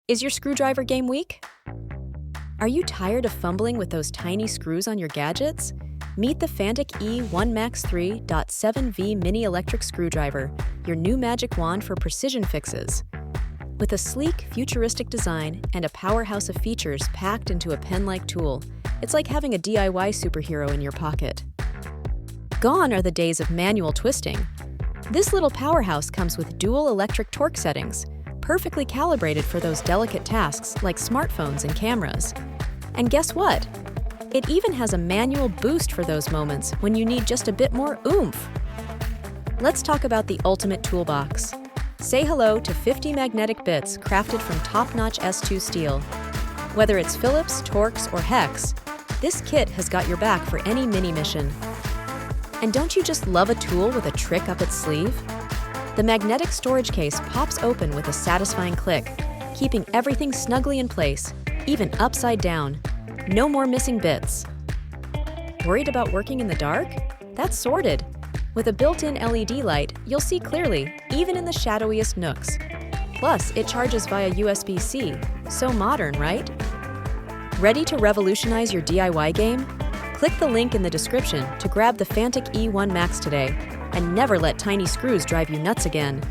Is your screwdriver game weak? Are you tired of fumbling with those tiny screws on your gadgets? Meet the Fanttik E1 Max 3.7V Mini Electric Screwdriver, your new magic wand for precision fixes. With a sleek, futuristic design and a powerhouse of features packed into a pen-like tool, it's like having a DIY superhero in your pocket. Gone are the days of manual twisting. This little powerhouse comes with dual electric torque settings, perfectly calibrated for those delicate tasks like smartphones and cameras. And guess what? It even has a manual boost for those moments when you need just a bit more oomph. Let's talk about the ultimate toolbox. Say hello to 50 magnetic bits crafted from top-notch S2 steel. Whether it's Phillips, Torx, or Hex, this kit has got your back for any mini mission. And don't you just love a tool with a trick up its sleeve? The magnetic storage case pops open with a satisfying click, keeping everything snugly in place, even upside down. No more missing bits. Worried about working in the dark? That's sorted. With a built-in LED light, you'll see clearly, even in the shadowiest nooks. Plus, it charges via USB-C, so modern, right? Ready to revolutionize your DIY game? Click the link in the description to grab the Fanttik E1 Max today, and never let tiny screws drive you nuts again.